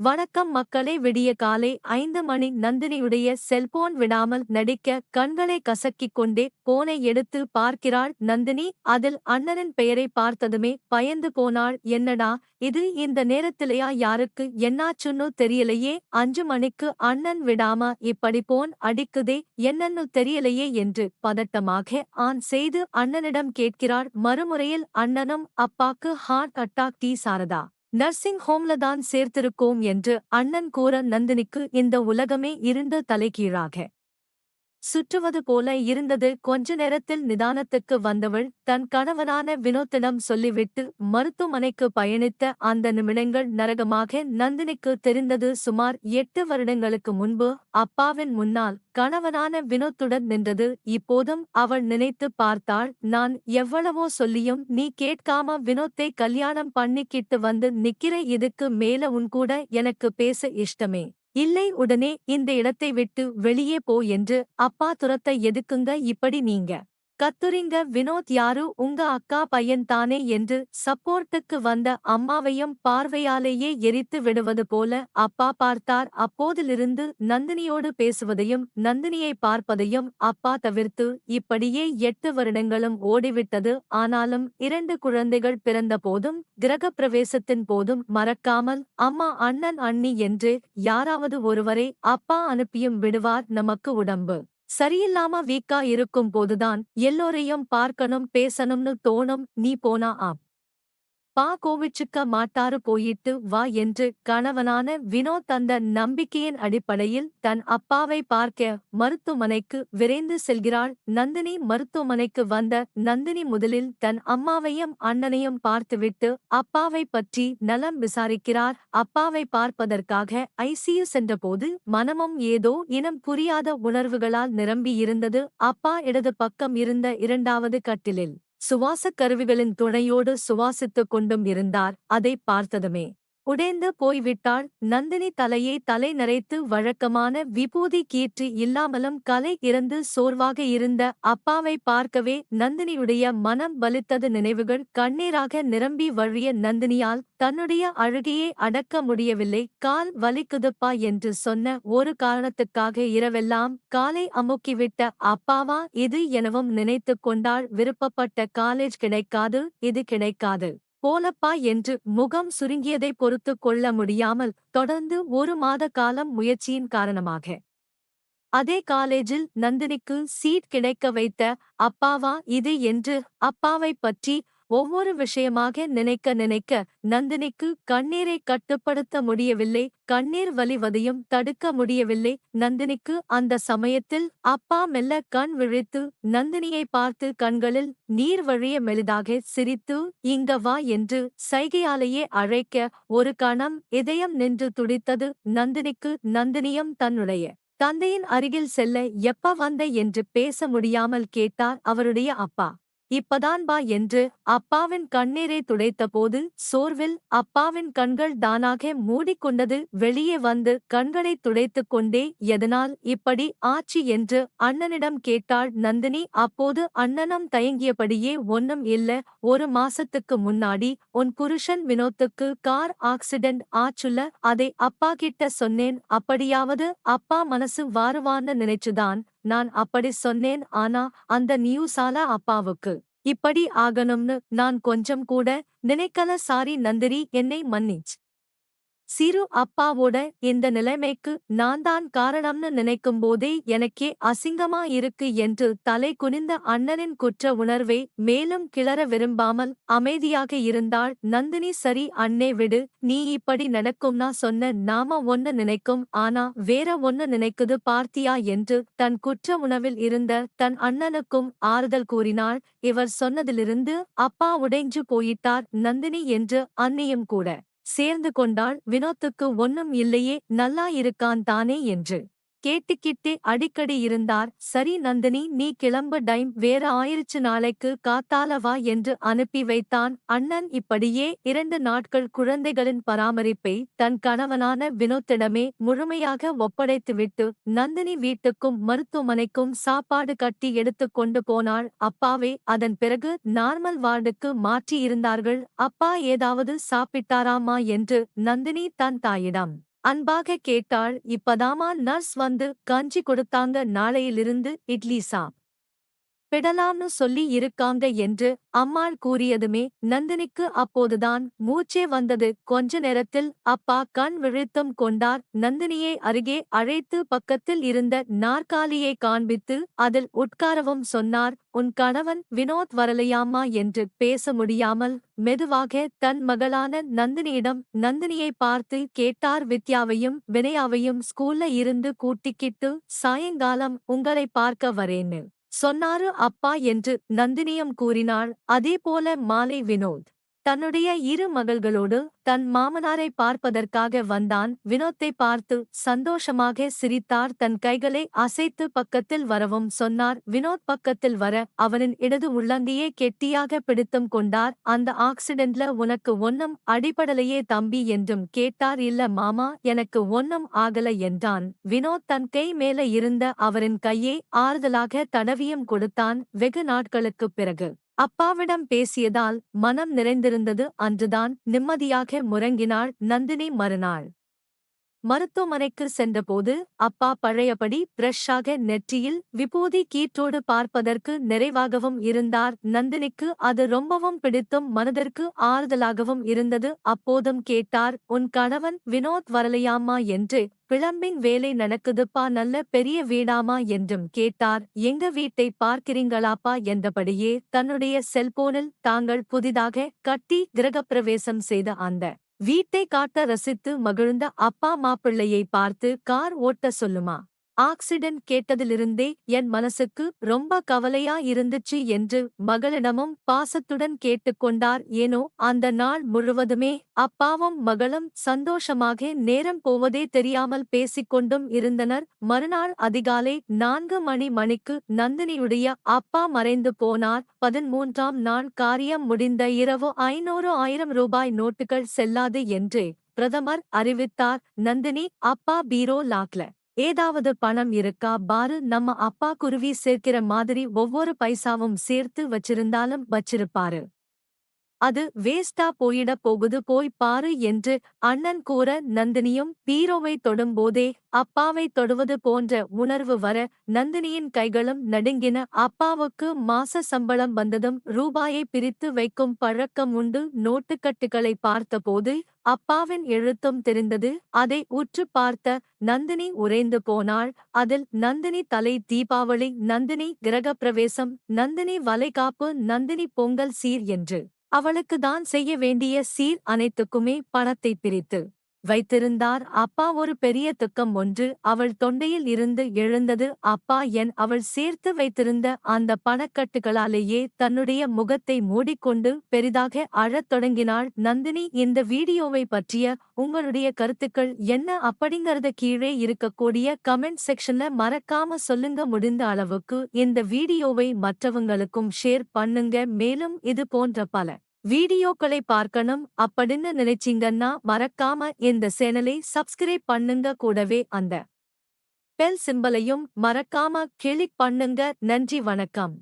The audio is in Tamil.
வணக்கம் மக்களே, விடிய காலை 5 மணி. நந்தினியுடைய செல்போன் விடாமல் நடிக்க கண்களை கசக்கிக் கொண்டே போனை எடுத்து பார்க்கிறாள் நந்தினி. அதில் அண்ணனின் பெயரை பார்த்ததுமே பயந்து போனாள். என்னடா இது, இந்த நேரத்திலேயா? யாருக்கு என்னாச்சுன்னு தெரியலையே. 5 மணிக்கு அண்ணன் விடாம இப்படி போன் அடிக்குதே, என்னன்னு தெரியலையே என்று பதட்டமாக ஆன் செய்து அண்ணனிடம் கேட்கிறாள். மறுமுறையில் அண்ணனும், அப்பாக்கு heart attack T Sharada, nursing ஹோம்ல தான் சேர்த்திருக்கோம் என்று அண்ணன் கூற நந்தினிக்கு இந்த உலகமே இருண்டு தலைகீழாக சுற்றுவது போல இருந்தது. கொஞ்ச நேரத்தில் நிதானத்துக்கு வந்தவள் தன் கணவனான வினோத்திடம் சொல்லிவிட்டு மருத்துவமனைக்கு பயணித்த அந்த நிமிடங்கள் நரகமாக நந்தினிக்கு தெரிந்தது. சுமார் 8 வருடங்களுக்கு முன்பு அப்பாவின் முன்னால் கணவனான வினோத்துடன் நின்றது இப்போதும் அவள் நினைத்து பார்த்தாள். நான் எவ்வளவோ சொல்லியும் நீ கேட்காம வினோத்தை கல்யாணம் பண்ணிக்கிட்டு வந்து நிக்கிற, இதுக்கு மேல உன் கூட எனக்கு பேச இஷ்டமே இல்லை. உடனே இந்த இடத்தை விட்டு வெளியே போ என்று அப்பா துரத்த எதுக்குங்க இப்படி நீங்க கத்துறீங்க? வினோத் யாரு? உங்க அக்கா பையன் தானே என்று சப்போர்ட்டுக்கு வந்த அம்மாவையும் பார்வையாலேயே எரித்து விடுவது போல அப்பா பார்த்தார். அப்போதிலிருந்து நந்தினியோடு பேசுவதையும் நந்தினியை பார்ப்பதையும் அப்பா தவிர்த்து இப்படியே 8 வருடங்களும் ஓடிவிட்டது. ஆனாலும் 2 குழந்தைகள் பிறந்த போதும் கிரகப்பிரவேசத்தின் போதும் மறக்காமல் அம்மா, அண்ணன், அண்ணி என்று யாராவது ஒருவரை அப்பா அனுப்பியும் விடுவார். நமக்கு உடம்பு சரியில்லாம வீக்கா இருக்கும் போதுதான் எல்லோரையும் பார்க்கணும் பேசணும்னு தோணும். நீ போனா பா கோவிச்சுக்க மாட்டாரு, போயிட்டு வா என்று கணவனான வினோத் அந்த நம்பிக்கையின் அடிப்படையில் தன் அப்பாவை பார்க்க மருத்துவமனைக்கு விரைந்து செல்கிறாள் நந்தினி. மருத்துவமனைக்கு வந்த நந்தினி முதலில் தன் அம்மாவையும் அண்ணனையும் பார்த்துவிட்டு அப்பாவை பற்றி நலம் விசாரிக்கிறார். அப்பாவை பார்ப்பதற்காக ஐசியு சென்றபோது மனமும் ஏதோ இனம் புரியாத உணர்வுகளால் நிரம்பி இருந்தது. அப்பா இடது பக்கம் இருந்த 2வது கட்டிலில் சுவாசக் கருவிகளின் துணையோடு சுவாசித்துக் கொண்டும் இருந்தார். அதை பார்த்ததுமே உடைந்து போய்விட்டாள் நந்தினி. தலையை தலை நரைத்து வழக்கமான விபூதி கீற்று இல்லாமலும் கலை இறந்து சோர்வாக இருந்த அப்பாவை பார்க்கவே நந்தினியுடைய மனம் வலித்தது. நினைவுகள் கண்ணீராக நிரம்பி வழிய நந்தினியால் தன்னுடைய அழுகையை அடக்க முடியவில்லை. கால் வலிக்குதுப்பா என்று சொன்ன ஒரு காரணத்துக்காக இரவெல்லாம் காலை அமுக்கிவிட்ட அப்பாவா இது எனவும் நினைத்துக் கொண்டாள். விருப்பப்பட்ட காலேஜ் கிடைக்காது, இது கிடைக்காது போலப்பா என்று முகம் சுருங்கியதை பொறுத்துக் கொள்ள முடியாமல் தொடர்ந்து 1 மாத காலம் முயற்சியின் காரணமாக அதே காலேஜில் நந்தினிக்கு சீட் கிடைக்க வைத்த அப்பாவா இது என்று அப்பாவைப் பற்றி ஒவ்வொரு விஷயமாக நினைக்க நினைக்க நந்தினிக்கு கண்ணீரை கட்டுப்படுத்த முடியவில்லை. கண்ணீர் வலிவதையும் தடுக்க முடியவில்லை நந்தினிக்கு. அந்த சமயத்தில் அப்பா மெல்ல கண் விழித்து நந்தினியை பார்த்து கண்களில் நீர் வழிய மெலிதாக சிரித்து இங்க வா என்று சைகையாலேயே அழைக்க ஒரு கணம் இதயம் நின்று துடித்தது நந்தினிக்கு. நந்தினியும் தன்னுடைய தந்தையின் அருகில் செல்ல எப்ப வந்த என்று பேச முடியாமல் கேட்டார் அவருடைய அப்பா. இப்பதான் பா என்று அப்பாவின் கண்ணீரை துடைத்தபோது சோர்வில் அப்பாவின் கண்கள் தானாக மூடிக்கொண்டது. வெளியே வந்து கண்களை துடைத்துக் கொண்டே எதனால் இப்படி ஆச்சு என்று அண்ணனிடம் கேட்டாள் நந்தினி. அப்போது அண்ணனும் தயங்கியபடியே ஒன்னும் இல்ல, 1 மாசத்துக்கு முன்னாடி உன் புருஷன் வினோத்துக்கு கார் ஆக்சிடென்ட் ஆச்சுல, அதை அப்பா கிட்ட சொன்னேன். அப்படியாவது அப்பா மனசு வாருவான்னு நினைச்சுதான் நான் அப்படி சொன்னேன். ஆனா அந்த நியூஸால அப்பாவுக்கு இப்படி ஆகணும்னு நான் கொஞ்சம் கூட நினைக்கல. சாரி நந்தினி, என்னை மன்னிச் சிறு. அப்பாவோட இந்த நிலைமைக்கு நான் தான் காரணம்னு நினைக்கும்போதே எனக்கே அசிங்கமா இருக்கு என்று தலை குனிந்த அண்ணனின் குற்ற உணர்வை மேலும் கிளற விரும்பாமல் அமைதியாக இருந்தாள் நந்தினி. சரி அண்ணே விடு, நீ இப்படி நடக்கும்னா சொன்ன நாம ஒன்னு நினைக்கும், ஆனா வேற ஒன்னு நினைக்குது பார்த்தியா என்று தன் குற்ற உணவில் இருந்த தன் அண்ணனுக்கும் ஆறுதல் கூறினாள். இவர் சொன்னதிலிருந்து அப்பா உடைஞ்சு போயிட்டார் நந்தினி என்று அண்ணியும் கூட சேர்ந்து கொண்டாள். வினோத்துக்கு ஒன்னும் இல்லையே, நல்லா இருக்கான் தானே என்று கேட்டுக்கிட்டே அடிக்கடி இருந்தார். சரி நந்தினி, நீ கிளம்பு, டைம் வேற ஆயிருச்சு, நாளைக்கு காத்தால வா என்று அனுப்பி வைத்தான் அண்ணன். இப்படியே 2 நாட்கள் குழந்தைகளின் பராமரிப்பை தன் கணவனான வினோத்திடமே முழுமையாக ஒப்படைத்துவிட்டு நந்தினி வீட்டுக்கும் மருத்துவமனைக்கும் சாப்பாடு கட்டி எடுத்துக் கொண்டு போனாள். அப்பாவை அதன் பிறகு நார்மல் வார்டுக்கு மாற்றி இருந்தார்கள். அப்பா ஏதாவது சாப்பிட்டாராமா என்று நந்தினி தன் தாயிடம் அன்பாக கேட்டாள். இப்பதாமா நர்ஸ் வந்து கஞ்சி கொடுத்தாங்க, நாளையிலிருந்து இட்லி பிடலாம்னு சொல்லி இருக்காங்க என்று அம்மாள் கூறியதுமே நந்தினிக்கு அப்போதுதான் மூச்சே வந்தது. கொஞ்ச நேரத்தில் அப்பா கண் விழித்தும் கொண்டார். நந்தினியை அருகே அழைத்து பக்கத்தில் இருந்த நாற்காலியை காண்பித்து அதில் உட்காரவும் சொன்னார். உன் கணவன் வினோத் வரலையாமா என்று பேச முடியாமல் மெதுவாக தன் மகளான நந்தினியை பார்த்து கேட்டார். வித்யாவையும் வினயாவையும் ஸ்கூல்ல இருந்து கூட்டிக்கிட்டு சாயங்காலம் உங்களை பார்க்க வரேன்னு சொன்னாரு அப்பா என்று நந்தினியும் கூறினாள். அதேபோல மாலை வினோத் தன்னுடைய இரு மகள்களோடு தன் மாமனாரை பார்ப்பதற்காக வந்தான். வினோத்தை பார்த்து சந்தோஷமாக சிரித்தார். தன் கைகளை அசைத்து பக்கத்தில் வரவும் சொன்னார். வினோத் பக்கத்தில் வர அவனின் இடது உள்ளங்கையை கெட்டியாக பிடித்தும் கொண்டார். அந்த ஆக்சிடென்ட்ல உனக்கு ஒன்னும் அடிபடலையே தம்பி என்றும் கேட்டார். இல்ல மாமா, எனக்கு ஒன்னும் ஆகல என்றான். வினோத் தன் கை மேல இருந்த அவரின் கையை ஆறுதலாக தடவியும் கொடுத்தான். வெகு நாட்களுக்குப் பிறகு அப்பாவிடம் பேசியதால் மனம் நிறைந்திருந்தது. அன்றுதான் நிம்மதியாக முறங்கினாள் நந்தினி. மறுநாள் மருத்துவமனைக்கு சென்றபோது அப்பா பழையபடி ஃப்ரெஷ்ஷாக நெற்றியில் விபூதி கீற்றோடு பார்ப்பதற்கு நிறைவாகவும் இருந்தார். நந்தினிக்கு அது ரொம்பவும் பிடித்தும் மனதிற்கு ஆறுதலாகவும் இருந்தது. அப்போதும் கேட்டார், உன் கணவன் வினோத் வரலையாமா என்று. பிளம்பிங் வேலை நடக்குதுப்பா, நல்ல பெரிய வீடாமா என்றும் கேட்டார். எங்க வீட்டை பார்க்கிறீங்களாப்பா என்றபடியே தன்னுடைய செல்போனில் தாங்கள் புதிதாக கட்டி கிரகப்பிரவேசம் செய்த அந்த வீட்டை காட்ட ரசித்து மகிழ்ந்த அப்பா மாப்பிள்ளையை பார்த்து கார் ஓட்ட சொல்லுமா. ஆக்சிடென்ட் கேட்டதிலிருந்தே என் மனசுக்கு ரொம்ப கவலையா இருந்துச்சு என்று மகளிடமும் பாசத்துடன் கேட்டுக்கொண்டார். ஏனோ அந்த நாள் முழுவதுமே அப்பாவும் மகளும் சந்தோஷமாக நேரம் போவதே தெரியாமல் பேசிக்கொண்டும் இருந்தனர். மறுநாள் அதிகாலை 4 மணிக்கு நந்தினியுடைய அப்பா மறைந்து போனார். 13ஆம் நாள் காரியம் முடிந்த இரவு 500,000 ரூபாய் நோட்டுகள் செல்லாது என்று பிரதமர் அறிவித்தார். நந்தினி அப்பா பீரோ லாக்ல ஏதாவது பணம் இருக்கா பாரு, நம்ம அப்பா குருவி சேர்க்கிற மாதிரி ஒவ்வொரு பைசாவும் சேர்த்து வச்சிருந்தாலும் வச்சிருப்பாரு. அது வேஸ்டா போயிட போகுது, போய் பாரு என்று அண்ணன் கூற நந்தினியும் பீரோவை தொடும்போதே அப்பாவை தொடுவது போன்ற உணர்வு வர நந்தினியின் கைகளும் நடுங்கின. அப்பாவுக்கு மாச சம்பளம் வந்ததும் ரூபாயை பிரித்து வைக்கும் பழக்கம் உண்டு. நோட்டுக்கட்டுகளை பார்த்தபோது அப்பாவின் எழுத்தும் தெரிந்தது. அதை உற்று பார்த்த நந்தினி உறைந்து போனாள். அதில் நந்தினி தலை தீபாவளி, நந்தினி கிரகப்பிரவேசம், நந்தினி வளைகாப்பு, நந்தினி பொங்கல் சீர் என்று அவளுக்கு தான் செய்ய வேண்டிய சீர் அனைத்துக்குமே பணத்தை பிரித்து வைத்திருந்தார். அப்பா ஒரு பெரிய துக்கம் ஒன்று அவள் தொண்டையில் இருந்து எழுந்தது. அப்பா அவள் சேர்த்து வைத்திருந்த அந்த பணக்கட்டுகளாலேயே தன்னுடைய முகத்தை மூடிக்கொண்டு பெரிதாக அழத் தொடங்கினாள். நந்தினி, இந்த வீடியோவை பற்றிய உங்களுடைய கருத்துக்கள் என்ன அப்படிங்கறத கீழே இருக்கக்கூடிய கமெண்ட் செக்ஷன்ல மறக்காம சொல்லுங்க. முடிந்த அளவுக்கு இந்த வீடியோவை மற்றவங்களுக்கும் ஷேர் பண்ணுங்க. மேலும் இது போன்ற பல வீடியோக்களை பார்க்கணும் அப்படின்னு நினைச்சீங்கன்னா மறக்காம இந்த சேனலை சப்ஸ்கிரைப் பண்ணுங்க. கூடவே அந்த பெல் சிம்பலையும் மறக்காம கிளிக் பண்ணுங்க. நன்றி, வணக்கம்.